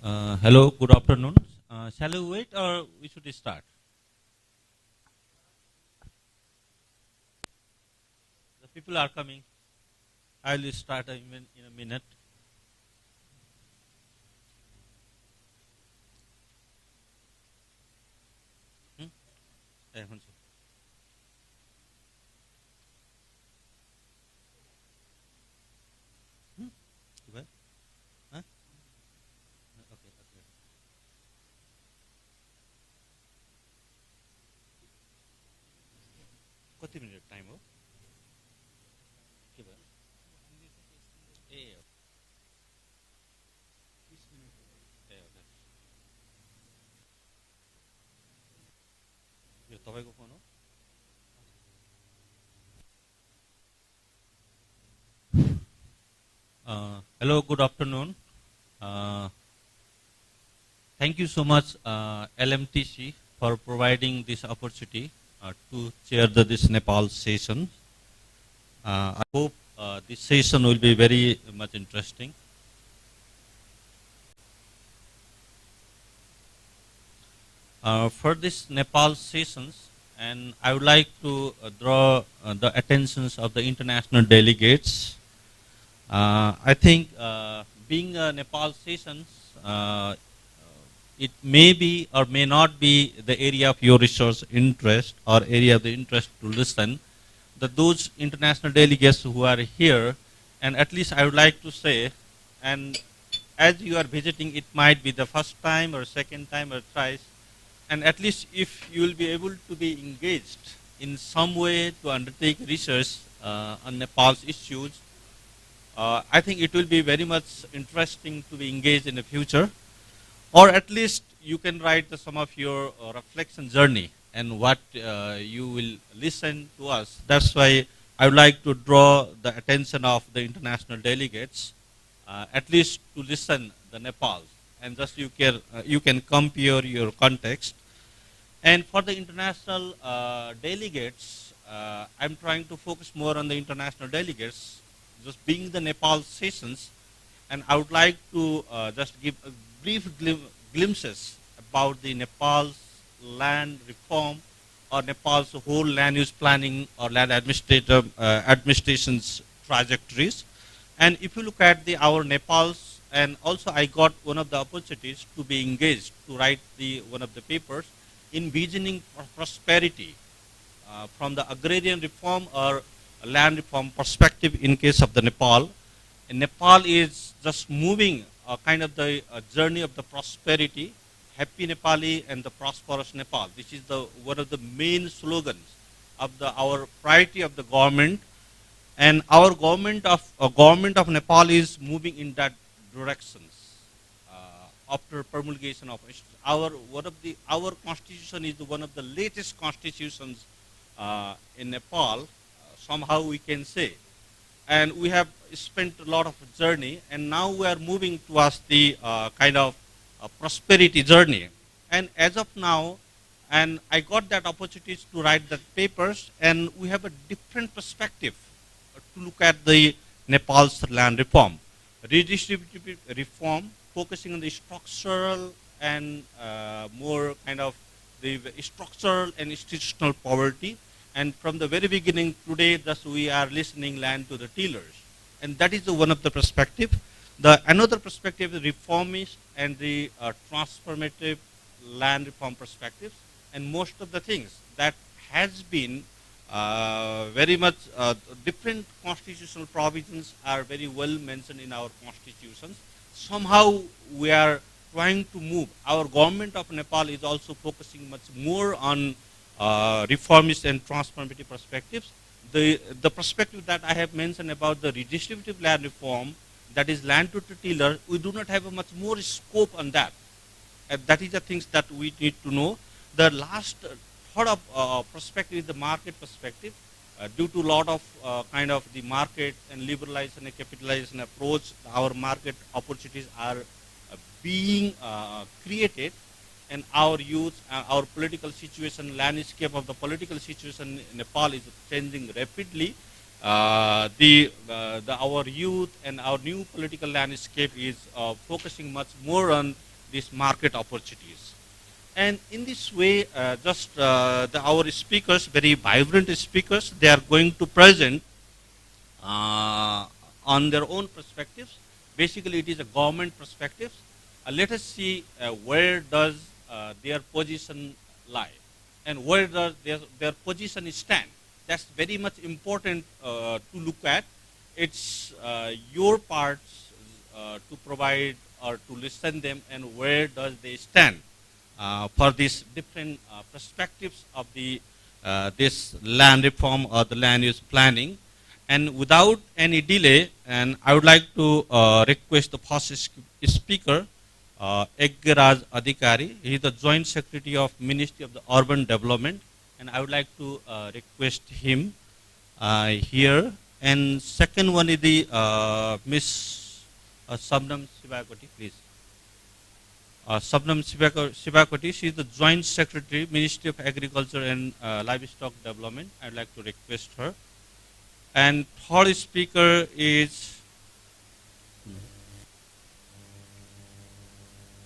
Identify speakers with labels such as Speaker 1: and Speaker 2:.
Speaker 1: Hello, good afternoon. Shall we wait or we should start? The people are coming. I will start in a minute. Hmm? One second. Hmm? Well, huh? Okay, okay. कति minute time हो के भयो ए ए okay. यो तपाईँको phone हो Hello, good afternoon. Uh, Thank you so much, LMTC, for providing this opportunity to chair this Nepal session. I hope this session will be very much interesting. For this Nepal sessions, and I would like to draw the attentions of the international delegates. I think being a Nepal sessions, it may be or may not be the area of your research interest or area of the interest to listen. Those international delegates who are here, and at least I would like to say, and as you are visiting, it might be the first time or second time or thrice, and at least if you will be able to be engaged in some way to undertake research on Nepal's issues, I think it will be very much interesting to be engaged in the future, or at least you can write some of your reflection journey and what you will listen to us. That's why I would like to draw the attention of the international delegates, at least to listen the Nepal, and just you can compare your context. And for the international delegates, I'm trying to focus more on the international delegates, just being the Nepal sessions, and I would like to just give a brief glimpses about the Nepal's land reform or Nepal's whole land use planning or land administration's trajectories. And if you look at our Nepal's, and also I got one of the opportunities to be engaged to write one of the papers, envisioning prosperity from the agrarian reform or land reform perspective in case of the Nepal. And Nepal is just moving kind of the journey of the prosperity, happy Nepali and the prosperous Nepal. This is one of the main slogans of our priority of the government, and our government of Nepal is moving in that directions. After promulgation of our constitution is one of the latest constitutions in Nepal, somehow we can say, and we have spent a lot of journey, and now we are moving towards the kind of prosperity journey. And as of now, and I got that opportunity to write that papers, and we have a different perspective to look at the Nepal's land reform, redistributive reform, focusing on the structural and more kind of the structural and institutional poverty. And from the very beginning, today, thus we are listening land to the tillers, and that is one of the perspective. Another perspective is reformist and the transformative land reform perspectives, and most of the things that has been very much different constitutional provisions are very well mentioned in our constitutions. Somehow we are trying to move. Our government of Nepal is also focusing much more on reformist and transformative perspectives. The perspective that I have mentioned about the redistributive land reform, that is land to tiller, we do not have a much more scope on that. That is the things that we need to know. The last third of perspective is the market perspective. Due to a lot of kind of the market and liberalization and capitalization approach, our market opportunities are being created, and our youth, our political situation, landscape of the political situation in Nepal is changing rapidly. Our youth and our new political landscape is focusing much more on these market opportunities. And in this way, our speakers, very vibrant speakers, they are going to present uh, on their own perspectives. Basically, it is a government perspective. Let us see where does their position lie and where does their position stand. That's very much important to look at. It's your parts to provide or to listen them and where does they stand for these different perspectives of the this land reform or the land use planning. And without any delay, and I would like to request the first speaker, Eggeraj Adhikari. He is the Joint Secretary of Ministry of the Urban Development, and I would like to request him here. And second one is the Miss Sabnam Sivakoti, please. Sabnam Sivakoti, she is the Joint Secretary, Ministry of Agriculture and Livestock Development. I would like to request her. And third speaker is